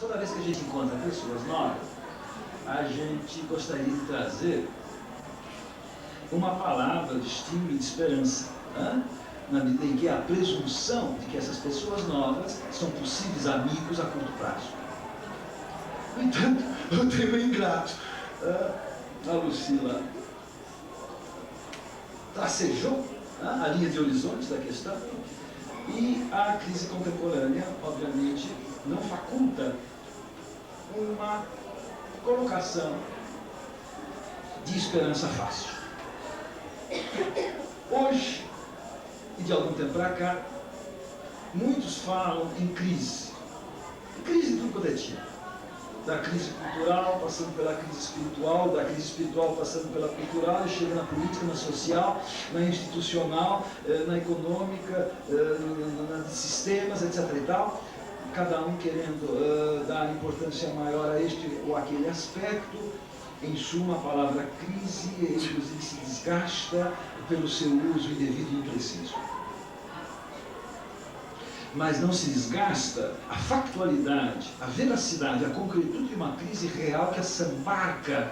toda vez que a gente encontra pessoas novas, a gente gostaria de trazer uma palavra de estímulo e de esperança, né? Na medida em que há a presunção de que essas pessoas novas são possíveis amigos a curto prazo. No entanto, o tema é ingrato. A Lucila tracejou a linha de horizonte da questão e a crise contemporânea, obviamente, não faculta uma colocação de esperança fácil. Hoje, e de algum tempo para cá, muitos falam em crise de tudo quanto é tipo. Da crise cultural, passando pela crise espiritual, da crise espiritual passando pela cultural, e chega na política, na social, na institucional, na econômica, na de sistemas, etc. e tal. Cada um querendo dar importância maior a este ou aquele aspecto. Em suma, a palavra crise, inclusive, se desgasta pelo seu uso indevido e impreciso. Mas não se desgasta a factualidade, a veracidade, a concretude de uma crise real que assambarca,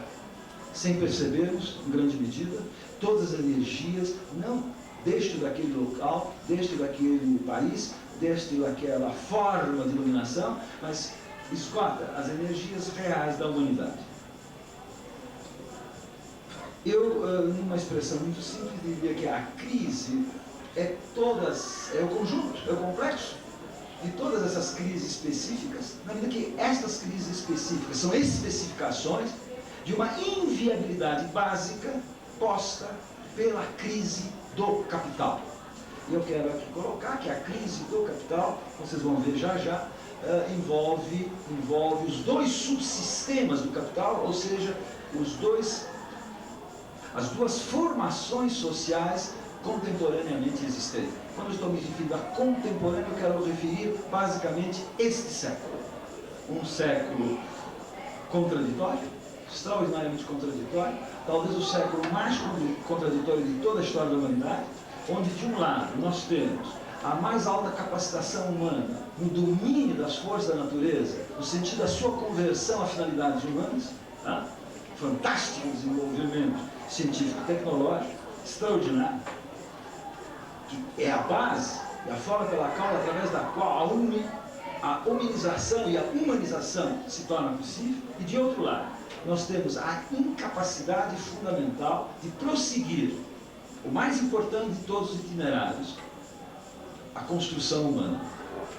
sem percebermos, em grande medida, todas as energias, não deste ou daquele local, deste ou daquele país, deste ou daquela forma de iluminação, mas esgota as energias reais da humanidade. Eu, numa expressão muito simples, diria que a crise é o conjunto, é o complexo de todas essas crises específicas, na medida que estas crises específicas são especificações de uma inviabilidade básica posta pela crise do capital. E eu quero aqui colocar que a crise do capital, vocês vão ver já já, envolve os dois subsistemas do capital, ou seja, as duas formações sociais contemporaneamente existentes. Quando eu estou me referindo a contemporâneo, eu quero referir basicamente este século. Um século contraditório, extraordinariamente contraditório, talvez o século mais contraditório de toda a história da humanidade, onde de um lado nós temos a mais alta capacitação humana no domínio das forças da natureza, no sentido da sua conversão a finalidades humanas, tá? Fantástico desenvolvimento científico e tecnológico, extraordinário, que é a base, é a forma pela qual, através da qual a hominização e a humanização se torna possível. E de outro lado, nós temos a incapacidade fundamental de prosseguir o mais importante de todos os itinerários, a construção humana.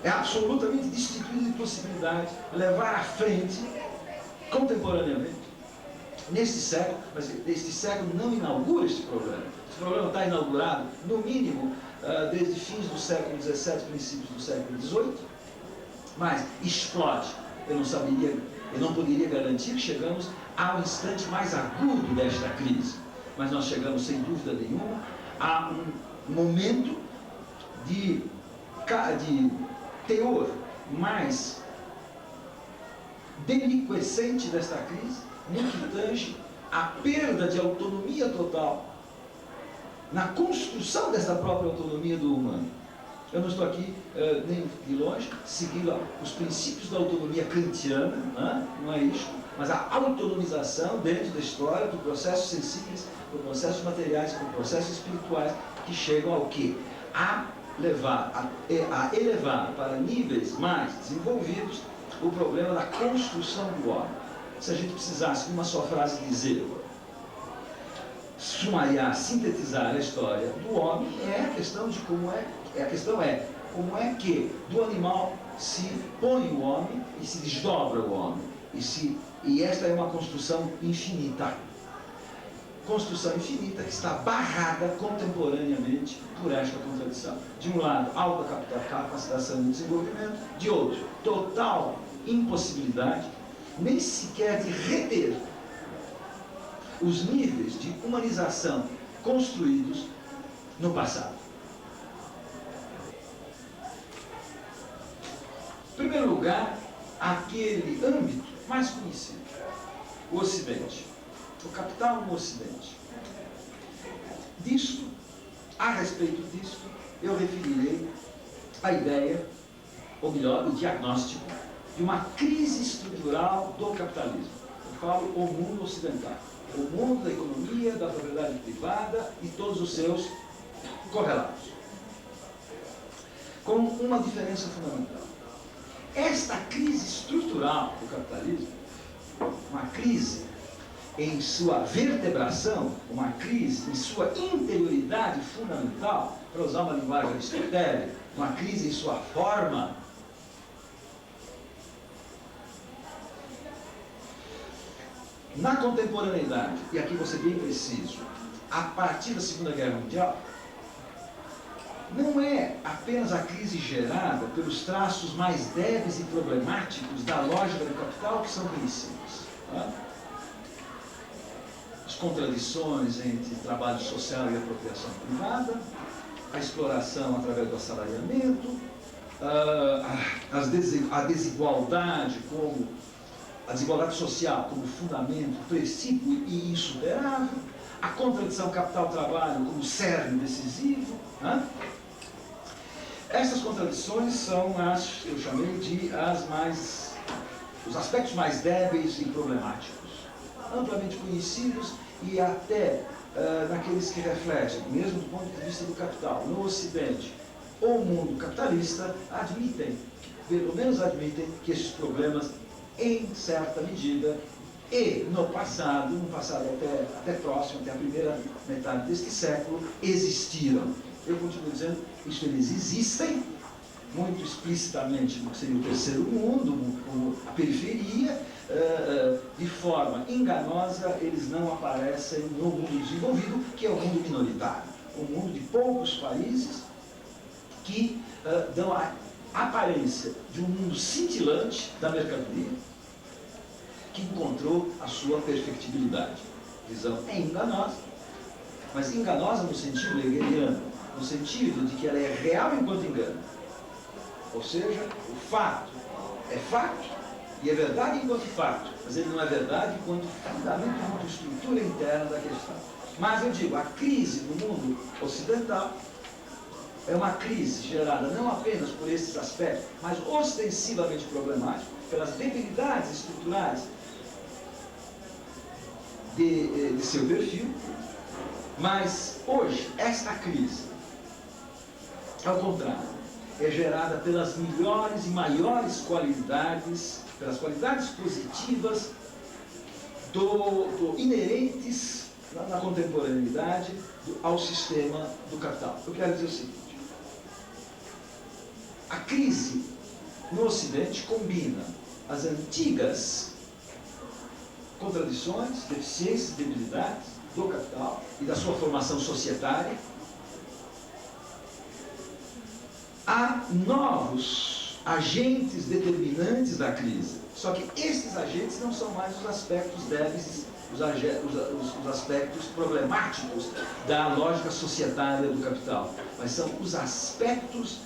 É absolutamente destituído de possibilidade de levar à frente, contemporaneamente, neste século, mas este século não inaugura este problema. Esse problema está inaugurado, no mínimo, desde fins do século XVII, princípios do século XVIII, mas explode. Eu não poderia garantir que chegamos ao instante mais agudo desta crise, mas nós chegamos, sem dúvida nenhuma, a um momento de teor mais deliquescente desta crise, no que tange a perda de autonomia total na construção dessa própria autonomia do humano. Eu não estou aqui, nem de longe, seguindo os princípios da autonomia kantiana, né? Não é isso, mas a autonomização dentro da história por processos sensíveis, por processos materiais, por processos espirituais, que chegam ao quê? A elevar para níveis mais desenvolvidos o problema da construção do homem. Se a gente precisasse, numa só frase, dizer, sumariar, sintetizar a história do homem, a questão é como é que do animal se põe o homem e se desdobra o homem. E esta é uma construção infinita. Construção infinita que está barrada contemporaneamente por esta contradição. De um lado, alta capacitação de desenvolvimento, de outro, total impossibilidade nem sequer de reter os níveis de humanização construídos no passado. Em primeiro lugar, aquele âmbito mais conhecido, o Ocidente, o capital no Ocidente. A respeito disto, eu referirei a ideia, ou melhor, o diagnóstico de uma crise estrutural do capitalismo. Eu falo o mundo ocidental, o mundo da economia, da propriedade privada e todos os seus correlatos. Com uma diferença fundamental. Esta crise estrutural do capitalismo, uma crise em sua vertebração, uma crise em sua interioridade fundamental, para usar uma linguagem aristotélica, uma crise em sua forma, na contemporaneidade, e aqui vou ser bem preciso, a partir da Segunda Guerra Mundial, não é apenas a crise gerada pelos traços mais débeis e problemáticos da lógica do capital que são conhecidos. Tá? As contradições entre trabalho social e apropriação privada, a exploração através do assalariamento, a desigualdade social como fundamento, princípio e insuperável, a contradição capital-trabalho como cerne decisivo. Né? Essas contradições são as, eu chamei de os aspectos mais débeis e problemáticos, amplamente conhecidos e até naqueles que refletem, mesmo do ponto de vista do capital, no Ocidente, o mundo capitalista admitem, pelo menos admitem, que esses problemas, em certa medida, e no passado até próximo, até a primeira metade deste século, existiram. Eu continuo dizendo, isso eles existem, muito explicitamente no que seria o terceiro mundo, a periferia, de forma enganosa, eles não aparecem no mundo desenvolvido, que é o mundo minoritário, o mundo de poucos países que dão a aparência de um mundo cintilante da mercadoria, que encontrou a sua perfectibilidade. A visão é enganosa, mas enganosa no sentido hegeliano, no sentido de que ela é real enquanto engano. Ou seja, o fato é fato e é verdade enquanto fato, mas ele não é verdade enquanto fundamento, enquanto estrutura interna da questão. Mas eu digo, a crise no mundo ocidental é uma crise gerada não apenas por esses aspectos, mas ostensivamente problemáticos, pelas debilidades estruturais de seu perfil, mas hoje esta crise, ao contrário, é gerada pelas melhores e maiores qualidades, pelas qualidades positivas inerentes na contemporaneidade ao sistema do capital. Eu quero dizer o seguinte: a crise no Ocidente combina as antigas contradições, deficiências, debilidades do capital e da sua formação societária a novos agentes determinantes da crise. Só que esses agentes não são mais os aspectos débeis, os aspectos problemáticos da lógica societária do capital, mas são os aspectos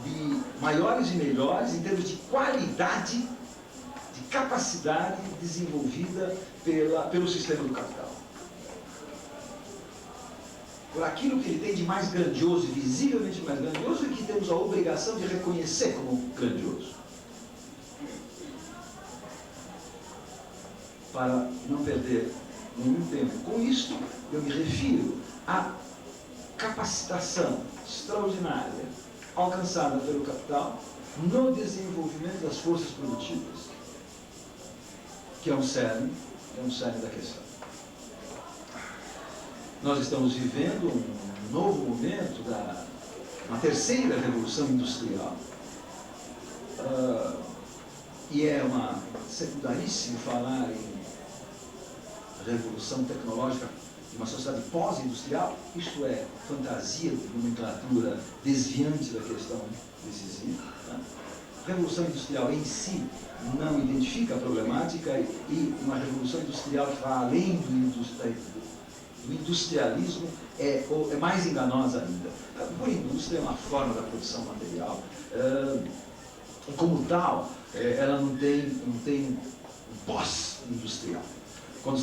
de maiores e melhores em termos de qualidade, de capacidade desenvolvida pelo sistema do capital. Por aquilo que ele tem de mais grandioso, visivelmente mais grandioso, e que temos a obrigação de reconhecer como grandioso. Para não perder nenhum tempo com isto, eu me refiro à capacitação extraordinária alcançada pelo capital no desenvolvimento das forças produtivas, que é um cerne da questão. Nós estamos vivendo um novo momento uma terceira revolução industrial. E é secundaríssimo falar em revolução tecnológica de uma sociedade pós-industrial. Isto é fantasia de nomenclatura desviante da questão decisiva. Tá? Revolução industrial em si não identifica a problemática, e uma revolução industrial que vai além do industrialismo é mais enganosa ainda. Por indústria é uma forma da produção material, como tal, ela não tem um pós-industrial. O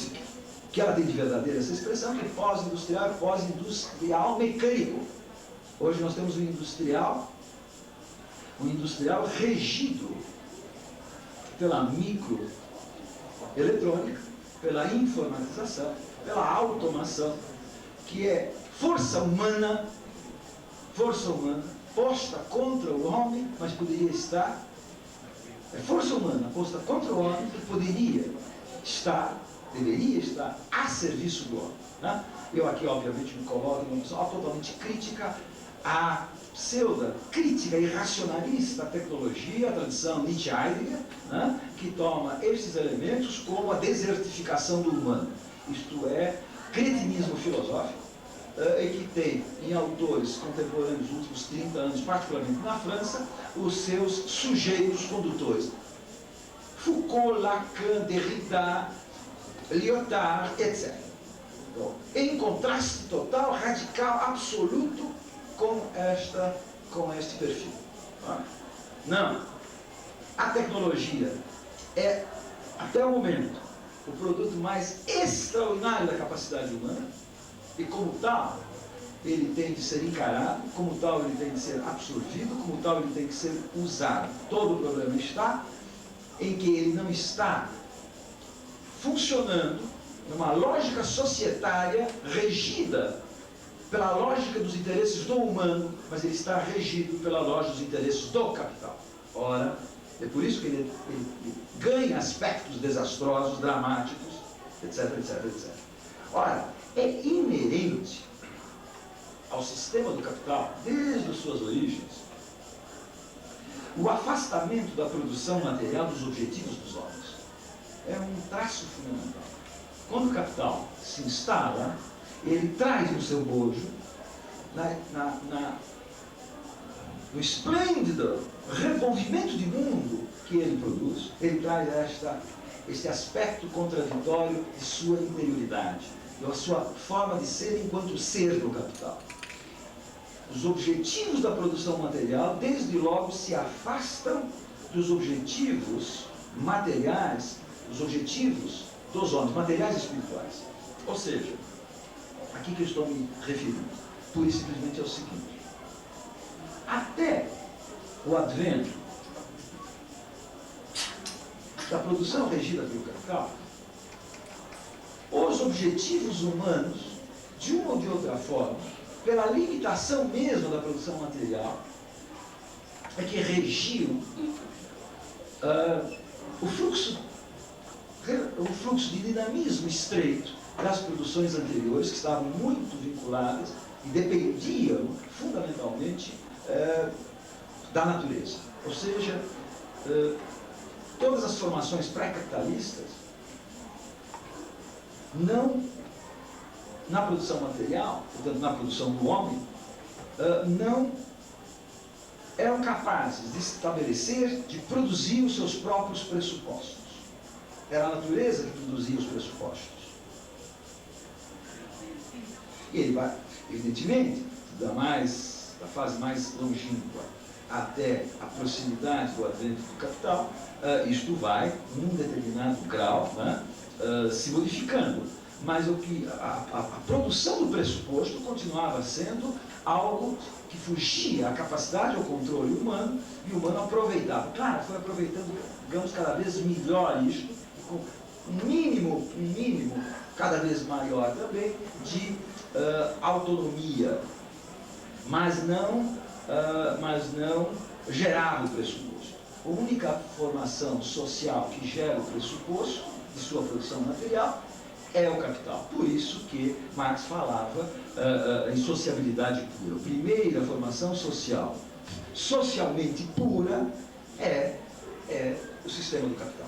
que ela tem de verdadeira essa expressão, que é pós-industrial, pós-industrial mecânico. Hoje nós temos um industrial regido pela microeletrônica, pela informatização, pela automação, que é força humana posta contra o homem, mas poderia estar, é força humana posta contra o homem, que poderia estar, deveria estar a serviço do homem. Né? Eu aqui, obviamente, me coloco numa posição totalmente crítica à pseudo-crítica irracionalista à tecnologia, a tradição Nietzsche-Heidegger, né? Que toma estes elementos como a desertificação do humano. Isto é, cretinismo filosófico, e que tem em autores contemporâneos dos últimos 30 anos, particularmente na França, os seus sujeitos condutores. Foucault, Lacan, Derrida, Lyotard, etc. Então, em contraste total, radical, absoluto com este perfil. Não. A tecnologia é, até o momento, o produto mais extraordinário da capacidade humana, e como tal, ele tem de ser encarado, como tal ele tem de ser absorvido, como tal ele tem que ser usado. Todo o problema está em que ele não está funcionando numa lógica societária regida pela lógica dos interesses do humano, mas ele está regido pela lógica dos interesses do capital. Ora, é por isso que ele ganha aspectos desastrosos, dramáticos, etc, etc, etc. Ora, é inerente ao sistema do capital, desde as suas origens, o afastamento da produção material dos objetivos dos homens. É um traço fundamental. Quando o capital se instala, ele traz no seu bojo, no esplêndido revolvimento de mundo que ele produz, ele traz este aspecto contraditório de sua interioridade, da sua forma de ser enquanto ser do capital. Os objetivos da produção material, desde logo, se afastam dos objetivos materiais, os objetivos dos homens, materiais e espirituais. Ou seja, aqui que eu estou me referindo, pura e simplesmente é o seguinte: até o advento da produção regida pelo capital, os objetivos humanos, de uma ou de outra forma, pela limitação mesmo da produção material, é que regiam o fluxo de dinamismo estreito das produções anteriores, que estavam muito vinculadas e dependiam fundamentalmente da natureza. Ou seja, todas as formações pré-capitalistas, não na produção material, portanto na produção do homem, não eram capazes de estabelecer, de produzir os seus próprios pressupostos. Era a natureza que produzia os pressupostos. E ele vai, evidentemente, da fase mais longínqua até a proximidade do advento do capital, isto vai, num determinado grau, né, se modificando. Mas a produção do pressuposto continuava sendo algo que fugia à capacidade, ao controle humano, e o humano aproveitava. Claro, foi aproveitando, digamos, cada vez melhor isto, com um mínimo cada vez maior também, de autonomia, mas não gerava o pressuposto. A única formação social que gera o pressuposto de sua produção material é o capital. Por isso que Marx falava em sociabilidade pura. A primeira formação social, socialmente pura, é o sistema do capital.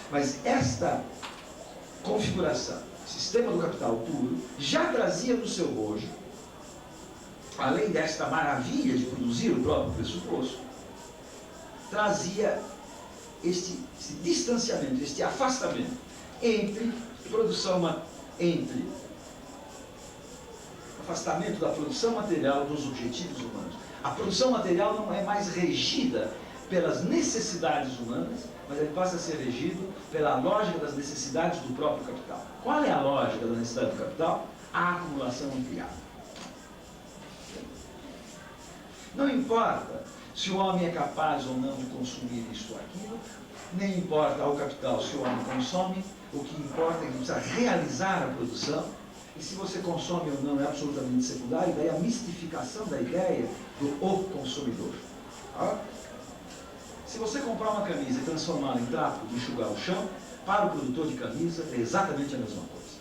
Mas esta configuração, sistema do capital puro, já trazia no seu bojo, além desta maravilha de produzir o próprio pressuposto, trazia este distanciamento, este afastamento entre afastamento da produção material dos objetivos humanos. A produção material não é mais regida pelas necessidades humanas, mas ele passa a ser regido pela lógica das necessidades do próprio capital. Qual é a lógica da necessidade do capital? A acumulação ampliada. Não importa se o homem é capaz ou não de consumir isto ou aquilo, nem importa ao capital se o homem consome, o que importa é que precisa realizar a produção, e se você consome ou não é absolutamente secundário, daí a mistificação da ideia do o consumidor. Tá? Se você comprar uma camisa e transformá-la em trapo de enxugar o chão, para o produtor de camisa é exatamente a mesma coisa.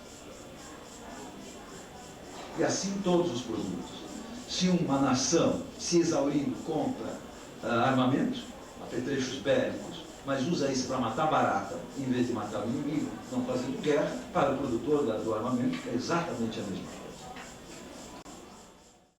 E assim todos os produtos. Se uma nação, se exaurindo, compra armamento, apetrechos bélicos, mas usa isso para matar barata, em vez de matar o inimigo, não fazendo guerra, para o produtor do armamento é exatamente a mesma coisa.